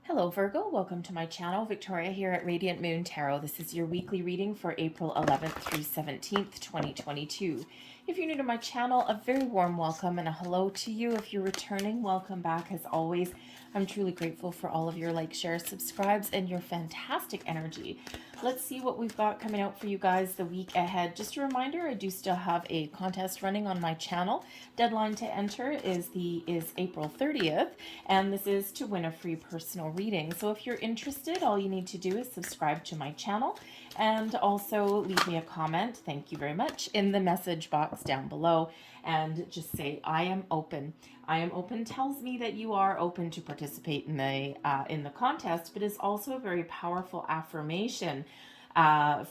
Hello Virgo, welcome to my channel. Victoria here at Radiant Moon Tarot. This is your weekly reading for April 11th through 17th, 2022. If you're new to my channel, a very warm welcome and a hello to you. If you're returning, welcome back as always. I'm truly grateful for all of your likes, shares, subscribes, and your fantastic energy. Let's see what we've got coming out for you guys the week ahead. Just a reminder, I do still have a contest running on my channel. Deadline to enter is April 30th, and this is to win a free personal reading. So if you're interested, all you need to do is subscribe to my channel and also leave me a comment, thank you very much, in the message box down below, and just say I am open. I am open tells me that you are open to participate in the contest, but is also a very powerful affirmation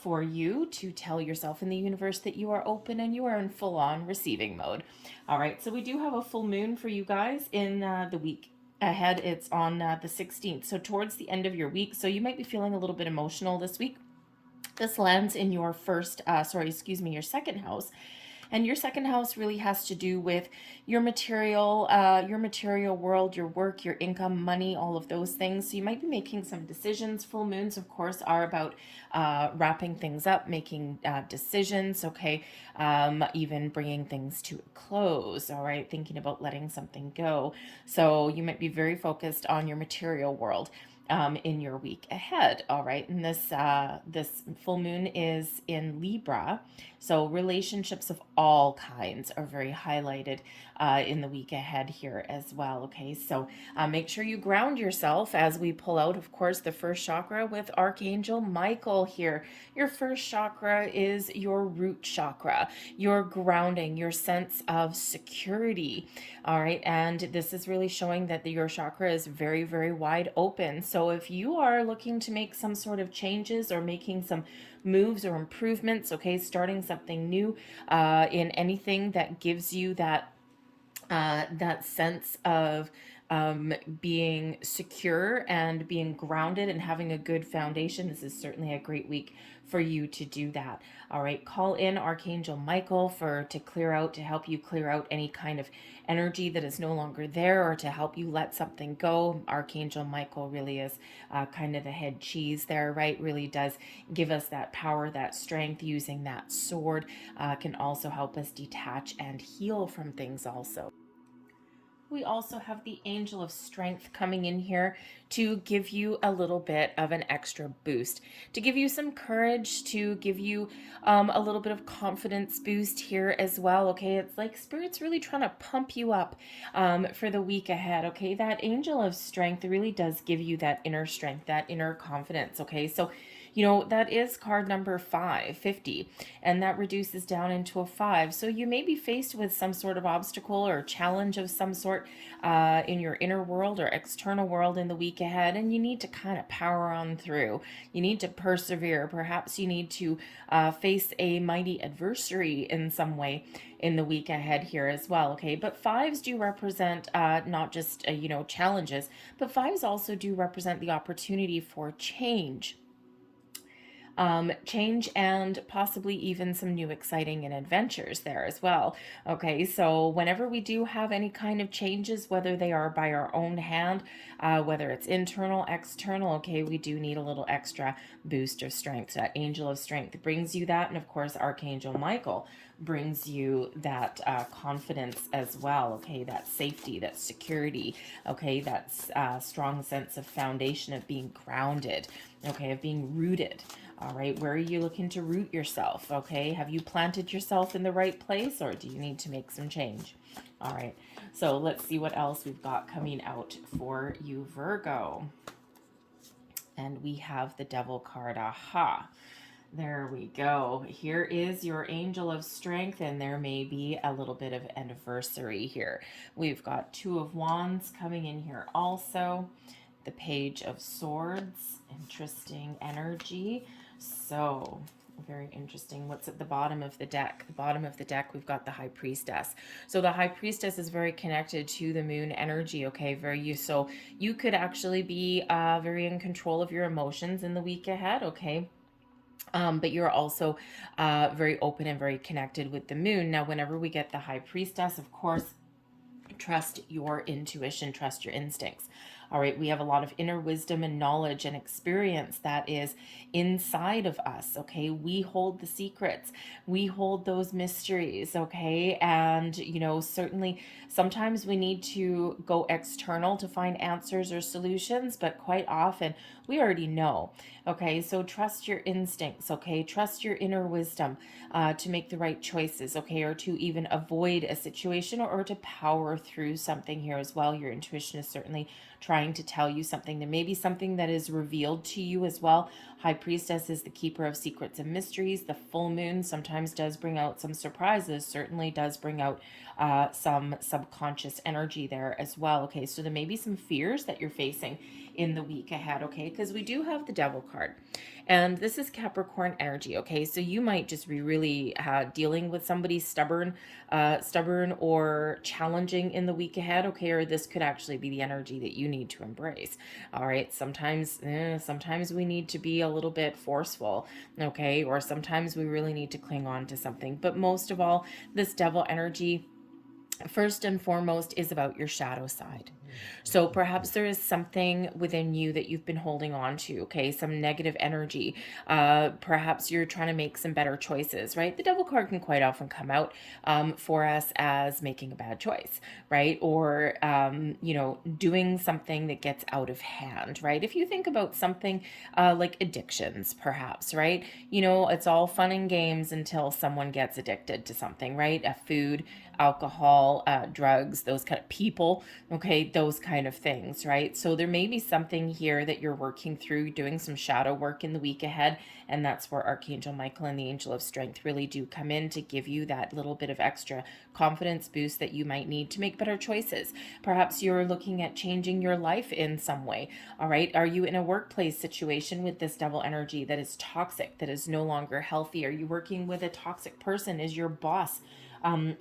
for you to tell yourself in the universe that you are open and you are in full-on receiving mode. All right, so we do have a full moon for you guys in the week ahead. It's on the 16th, so towards the end of your week. So you might be feeling a little bit emotional this week. This lands in your your second house. And your second house really has to do with your material world, your work, your income, money, all of those things. So you might be making some decisions. Full moons, of course, are about wrapping things up, making decisions, okay, even bringing things to a close, all right, thinking about letting something go. So you might be very focused on your material world in your week ahead. All right, and this full moon is in Libra, so relationships of all kinds are very highlighted in the week ahead here as well. Okay, so make sure you ground yourself as we pull out, of course, the first chakra with Archangel Michael here. Your first chakra is your root chakra, your grounding, your sense of security. All right, and this is really showing that your chakra is very, very wide open. So if you are looking to make some sort of changes or making some moves or improvements, okay, starting something new in anything that gives you that sense of being secure and being grounded and having a good foundation, this is certainly a great week for you to do that. All right, call in Archangel Michael to help you clear out any kind of energy that is no longer there, or to help you let something go. Archangel Michael really is kind of the head cheese there, right? Really does give us that power, that strength. Using that sword can also help us detach and heal from things also. We also have the Angel of Strength coming in here to give you a little bit of an extra boost, to give you some courage, to give you a little bit of confidence boost here as well. Okay, it's like Spirit's really trying to pump you up for the week ahead. Okay, that Angel of Strength really does give you that inner strength, that inner confidence. Okay, so that is card number 550, and that reduces down into a 5. So you may be faced with some sort of obstacle or challenge of some sort in your inner world or external world in the week ahead, and you need to kind of power on through. You need to persevere. Perhaps you need to face a mighty adversary in some way in the week ahead here as well. Okay, but fives do represent not just challenges, but fives also do represent the opportunity for change. Change and possibly even some new exciting and adventures there as well. Okay, so whenever we do have any kind of changes, whether they are by our own hand, whether it's internal, external, okay, we do need a little extra boost of strength. That Angel of Strength brings you that, and of course Archangel Michael brings you that confidence as well. Okay, that safety, that security, okay, that strong sense of foundation, of being grounded, okay, of being rooted. All right, where are you looking to root yourself? Okay, have you planted yourself in the right place, or do you need to make some change? All right, so let's see what else we've got coming out for you, Virgo. And we have the Devil card. Aha. There we go. Here is your Angel of Strength, and there may be a little bit of anniversary here. We've got Two of Wands coming in here also. The Page of Swords. Interesting energy. So, very interesting. What's at the bottom of the deck? The bottom of the deck, we've got the High Priestess. So the High Priestess is very connected to the moon energy, okay? So you could actually be very in control of your emotions in the week ahead, okay? But you're also very open and very connected with the moon. Now, whenever we get the High Priestess, of course, trust your intuition, trust your instincts. All right, we have a lot of inner wisdom and knowledge and experience that is inside of us. Okay, we hold the secrets, we hold those mysteries. Okay, and certainly sometimes we need to go external to find answers or solutions, but quite often we already know. Okay, so trust your instincts. Okay, trust your inner wisdom to make the right choices. Okay, or to even avoid a situation, or to power through something here as well. Your intuition is certainly trying to tell you something. There may be something that is revealed to you as well. High Priestess is the keeper of secrets and mysteries. The full moon sometimes does bring out some surprises, certainly does bring out some subconscious energy there as well. Okay, so there may be some fears that you're facing in the week ahead. Okay, because we do have the Devil card, and this is Capricorn energy. Okay, so you might just be really dealing with somebody stubborn or challenging in the week ahead. Okay, or this could actually be the energy that you need to embrace. All right, sometimes we need to be a little bit forceful. Okay, or sometimes we really need to cling on to something. But most of all, this Devil energy, first and foremost, is about your shadow side. So perhaps there is something within you that you've been holding on to, okay? Some negative energy. Perhaps you're trying to make some better choices, right? The Devil card can quite often come out for us as making a bad choice, right? Or, doing something that gets out of hand, right? If you think about something like addictions, perhaps, right? It's all fun and games until someone gets addicted to something, right? A food, alcohol, drugs, those kind of people, okay, those kind of things, right? So there may be something here that you're working through, doing some shadow work in the week ahead, and that's where Archangel Michael and the Angel of Strength really do come in to give you that little bit of extra confidence boost that you might need to make better choices. Perhaps you're looking at changing your life in some way. All right, are you in a workplace situation with this Devil energy that is toxic, that is no longer healthy? Are you working with a toxic person? Is your boss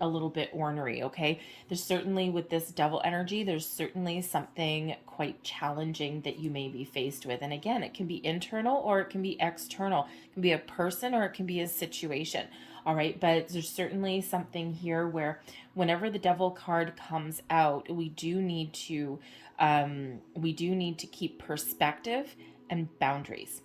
a little bit ornery? Okay, there's certainly, with this Devil energy, there's certainly something quite challenging that you may be faced with. And again, it can be internal or it can be external. It can be a person or it can be a situation. All right, but there's certainly something here where whenever the Devil card comes out, we do need to keep perspective and boundaries.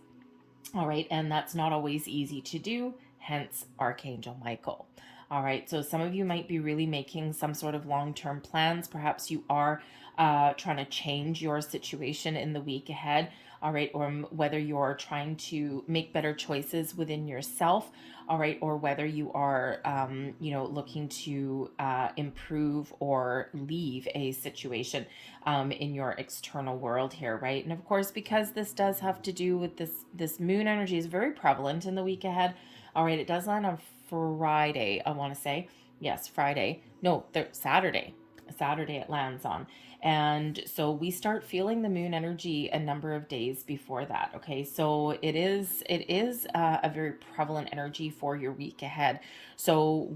All right, and that's not always easy to do, hence Archangel Michael. All right, so some of you might be really making some sort of long-term plans. Perhaps you are trying to change your situation in the week ahead. All right, or whether you're trying to make better choices within yourself. All right, or whether you are, looking to improve or leave a situation in your external world here, right? And of course, because this does have to do with this moon energy is very prevalent in the week ahead. All right, it does land on Friday, I want to say. Yes, Friday. No, Saturday. Saturday it lands on. And so we start feeling the moon energy a number of days before that. Okay, so it is a very prevalent energy for your week ahead. So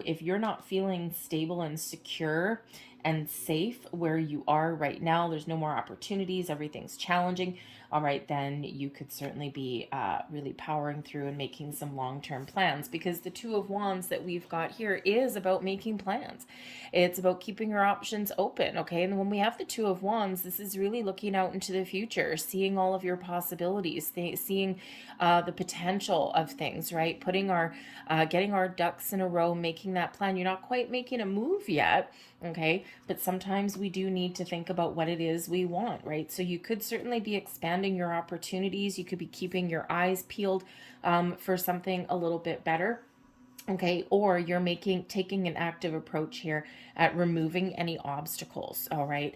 if you're not feeling stable and secure and safe where you are right now, there's no more opportunities, everything's challenging. All right, then you could certainly be really powering through and making some long-term plans, because the Two of Wands that we've got here is about making plans. It's about keeping your options open, okay? And when we have the Two of Wands, this is really looking out into the future, seeing all of your possibilities, seeing the potential of things, right? Getting our ducks in a row, making that plan. You're not quite making a move yet, okay? But sometimes we do need to think about what it is we want, right? So you could certainly be expanding your opportunities. You could be keeping your eyes peeled for something a little bit better. Okay, or you're taking an active approach here at removing any obstacles, all right?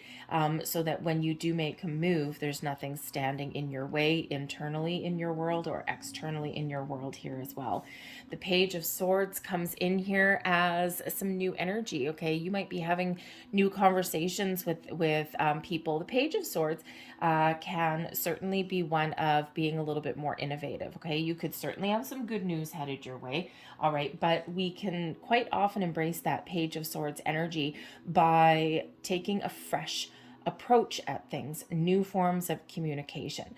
So that when you do make a move, there's nothing standing in your way internally in your world or externally in your world here as well. The Page of Swords comes in here as some new energy, okay? You might be having new conversations with people. The Page of Swords can certainly be one of being a little bit more innovative, okay? You could certainly have some good news headed your way, all right? But we can quite often embrace that Page of Swords energy by taking a fresh approach at things, new forms of communication,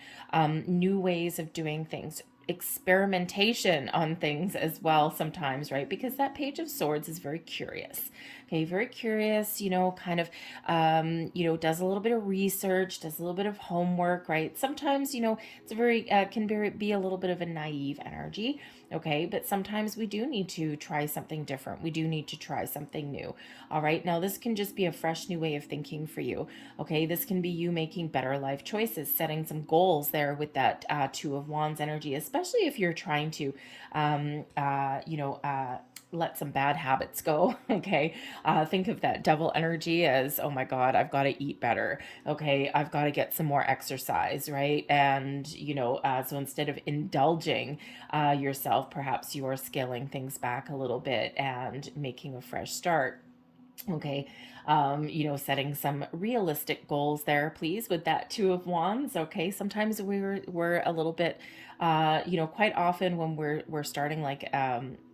new ways of doing things, experimentation on things as well sometimes, right? Because that Page of Swords is very curious. Okay, very curious, kind of, does a little bit of research, does a little bit of homework, right? Sometimes, it's a very, can be a little bit of a naive energy, okay? But sometimes we do need to try something different. We do need to try something new, all right? Now, this can just be a fresh new way of thinking for you, okay? This can be you making better life choices, setting some goals there with that Two of Wands energy, especially if you're trying to, let some bad habits go. Okay. Think of that devil energy as, oh my God, I've got to eat better. Okay. I've got to get some more exercise. Right. And, so instead of indulging yourself, perhaps you are scaling things back a little bit and making a fresh start. Okay. Setting some realistic goals there, please, with that Two of Wands. Okay. Sometimes we're a little bit, quite often when we're starting like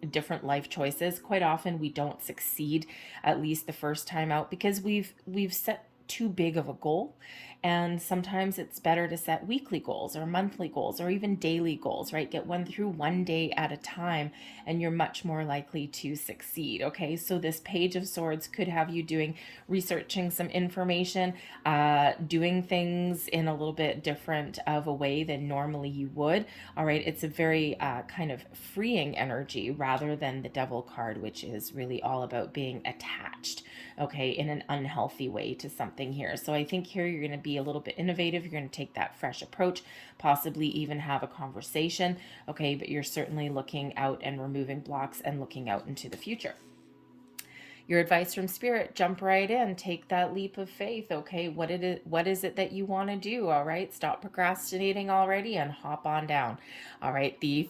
different life choices, quite often we don't succeed at least the first time out because we've set too big of a goal. And sometimes it's better to set weekly goals or monthly goals or even daily goals, right? Get one through one day at a time, and you're much more likely to succeed. Okay, so this Page of Swords could have you researching some information, doing things in a little bit different of a way than normally you would. All right, it's a very kind of freeing energy rather than the Devil card, which is really all about being attached, okay, in an unhealthy way to something here. So I think here you're going to be a little bit innovative. You're going to take that fresh approach, possibly even have a conversation, okay, but you're certainly looking out and removing blocks and looking out into the future. Your advice from Spirit, jump right in, take that leap of faith, okay? What is it that you want to do, all right? Stop procrastinating already and hop on down, all right? The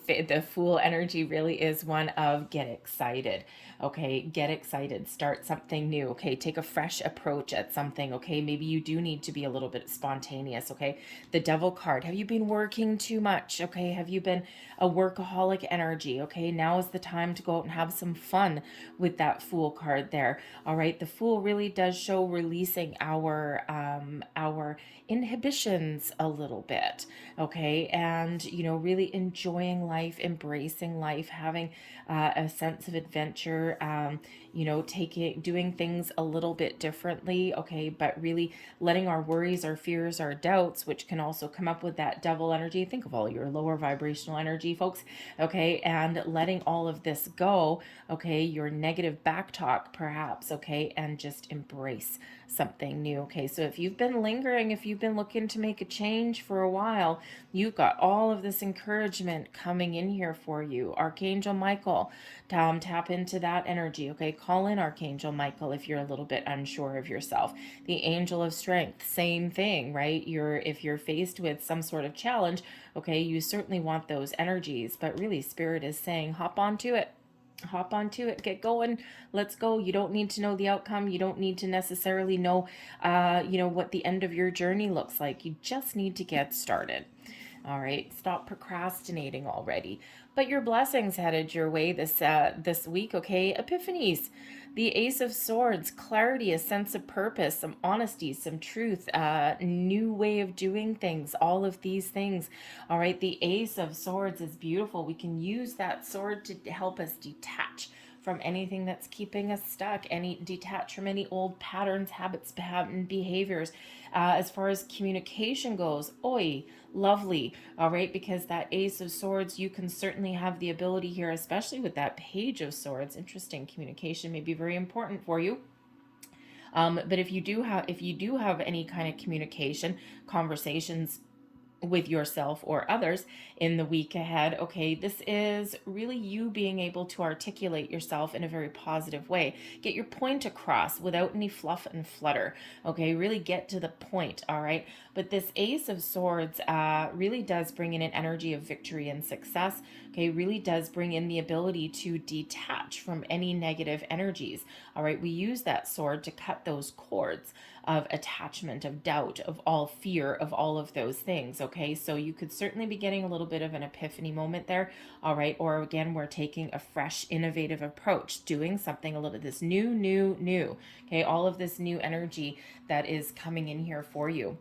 Fool energy really is one of get excited, okay? Get excited, start something new, okay? Take a fresh approach at something, okay? Maybe you do need to be a little bit spontaneous, okay? The Devil card, have you been working too much, okay? Have you been a workaholic energy, okay? Now is the time to go out and have some fun with that Fool card there. All right, the Fool really does show releasing our inhibitions a little bit, okay, and really enjoying life, embracing life, having a sense of adventure, doing things a little bit differently, okay, but really letting our worries, our fears, our doubts, which can also come up with that Devil energy. Think of all your lower vibrational energy, folks, okay, and letting all of this go, okay, your negative back talk perhaps, okay, and just embrace something new, okay? So if you've been lingering, if you've been looking to make a change for a while, you've got all of this encouragement coming in here for you. Archangel Michael, tap into that energy, okay? Call in Archangel Michael if you're a little bit unsure of yourself. The Angel of Strength, same thing, right? If you're faced with some sort of challenge, okay, you certainly want those energies, but really Spirit is saying hop onto it. Hop onto it, get going, let's go. You don't need to know the outcome. You don't need to necessarily know, what the end of your journey looks like. You just need to get started. All right, stop procrastinating already. But your blessings headed your way this week, okay? Epiphanies, the Ace of Swords, clarity, a sense of purpose, some honesty, some truth, new way of doing things, all of these things. All right, the Ace of Swords is beautiful. We can use that sword to help us detach from anything that's keeping us stuck, detach from any old patterns, habits, and behaviors. As far as communication goes, oi, lovely, all right, because that Ace of Swords, you can certainly have the ability here, especially with that Page of Swords. Interesting, communication may be very important for you. But if you do have any kind of communication, conversations with yourself or others in the week ahead, okay, this is really you being able to articulate yourself in a very positive way. Get your point across without any fluff and flutter, okay, really get to the point, all right? But this Ace of Swords really does bring in an energy of victory and success, okay, really does bring in the ability to detach from any negative energies, all right? We use that sword to cut those cords of attachment, of doubt, of all fear, of all of those things, okay? So you could certainly be getting a little bit of an epiphany moment there, all right? Or again, we're taking a fresh, innovative approach, doing something a little, this new, okay? All of this new energy that is coming in here for you.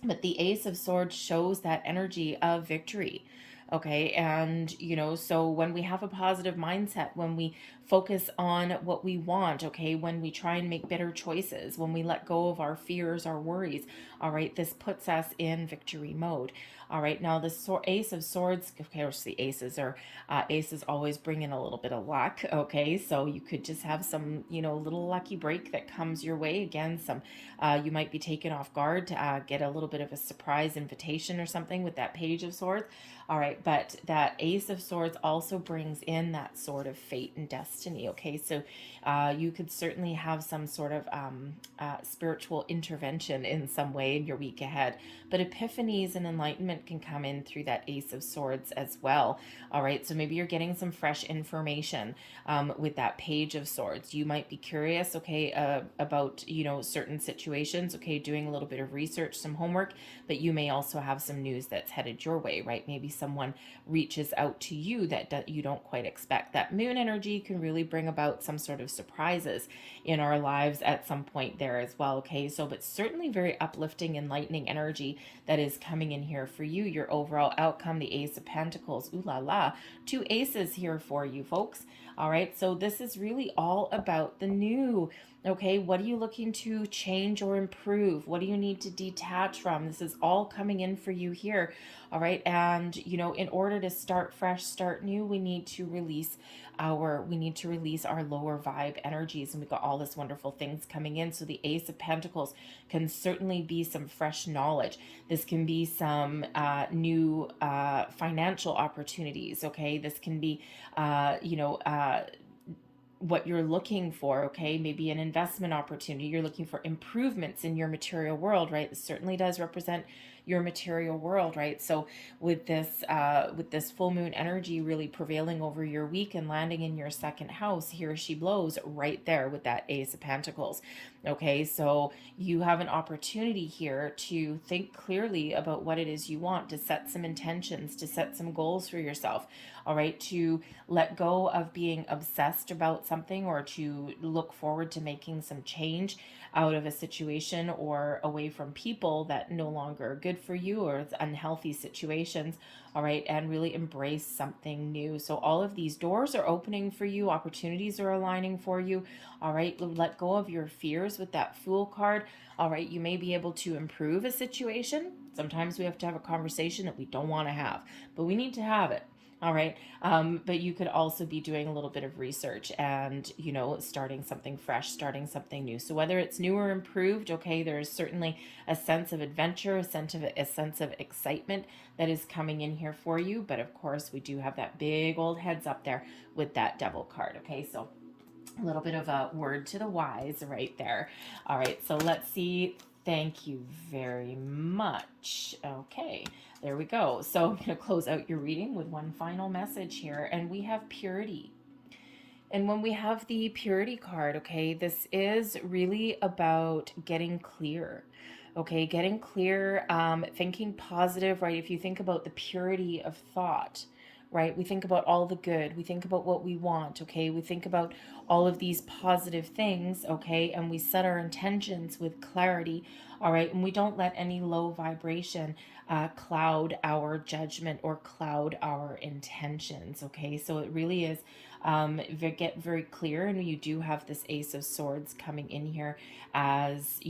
But the Ace of Swords shows that energy of victory, Okay. And, so when we have a positive mindset, when we focus on what we want, okay, when we try and make better choices, when we let go of our fears, our worries, all right, this puts us in victory mode. All right. Now, the Ace of Swords, of course, the aces always bring in a little bit of luck. Okay. So you could just have some, little lucky break that comes your way. Again, you might be taken off guard to get a little bit of a surprise invitation or something with that Page of Swords. All right, but that Ace of Swords also brings in that sort of fate and destiny. Okay, so you could certainly have some sort of spiritual intervention in some way in your week ahead. But epiphanies and enlightenment can come in through that Ace of Swords as well. All right, so maybe you're getting some fresh information with that Page of Swords. You might be curious, okay, about, certain situations, okay, doing a little bit of research, some homework, but you may also have some news that's headed your way, right? Maybe someone reaches out to you that you don't quite expect. That moon energy can really bring about some sort of surprises in our lives at some point there as well, okay? So, but certainly very uplifting, enlightening energy that is coming in here for you. Your overall outcome, the Ace of Pentacles, ooh la la, 2 aces here for you, folks. All right, so this is really all about the new. Okay, what are you looking to change or improve? What do you need to detach from? This is all coming in for you here. All right, and in order to start fresh, start new, we need to release our lower vibe energies, and we've got all this wonderful things coming in. So the Ace of Pentacles can certainly be some fresh knowledge. This can be some new financial opportunities. Okay, this can be what you're looking for, okay? Maybe an investment opportunity. You're looking for improvements in your material world, right? This certainly does represent your material world, right? So with this full moon energy really prevailing over your week and landing in your second house, here she blows right there with that Ace of Pentacles. Okay, so you have an opportunity here to think clearly about what it is you want, to set some intentions, to set some goals for yourself. All right, to let go of being obsessed about something, or to look forward to making some change out of a situation or away from people that no longer are good for you, or it's unhealthy situations. All right, and really embrace something new. So all of these doors are opening for you, opportunities are aligning for you. All right, let go of your fears with that Fool card. All right, you may be able to improve a situation. Sometimes we have to have a conversation that we don't want to have, but we need to have it. All right. But you could also be doing a little bit of research and, starting something fresh, starting something new. So whether it's new or improved, okay, there is certainly a sense of adventure, a sense of excitement that is coming in here for you. But of course, we do have that big old heads up there with that Devil card. Okay. So a little bit of a word to the wise right there. All right. So let's see. Thank you very much. Okay, there we go. So I'm going to close out your reading with one final message here, and we have purity. And when we have the purity card, okay, this is really about getting clear. Okay, getting clear, thinking positive, right? If you think about the purity of thought, right? We think about all the good. We think about what we want, okay? We think about all of these positive things, okay? And we set our intentions with clarity, all right? And we don't let any low vibration cloud our judgment or cloud our intentions, okay? So it really is get very clear, and you do have this Ace of Swords coming in here as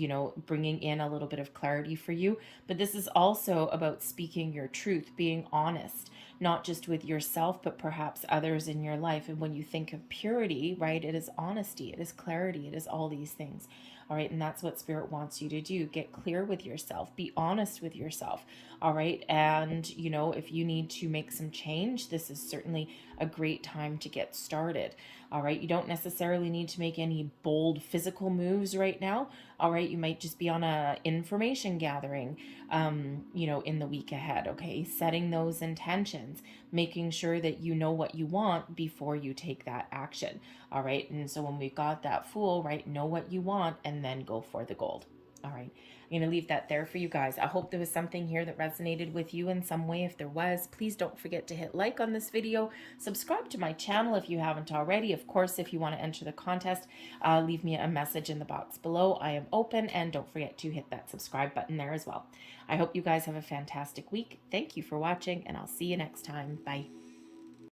bringing in a little bit of clarity for you. But this is also about speaking your truth, being honest, not just with yourself but perhaps others in your life. And when you think of purity, right, it is honesty, it is clarity, it is all these things. All right, and that's what Spirit wants you to do. Get clear with yourself, be honest with yourself. All right, and if you need to make some change, this is certainly a great time to get started. All right, you don't necessarily need to make any bold physical moves right now. All right, you might just be on a information gathering in the week ahead. Okay, setting those intentions, making sure that you know what you want before you take that action. All right, and so when we've got that Fool, right, know what you want and then go for the gold. All right, I'm going to leave that there for you guys. I hope there was something here that resonated with you in some way. If there was, please don't forget to hit like on this video. Subscribe to my channel if you haven't already. Of course, if you want to enter the contest, leave me a message in the box below. I am open, and don't forget to hit that subscribe button there as well. I hope you guys have a fantastic week. Thank you for watching, and I'll see you next time. Bye.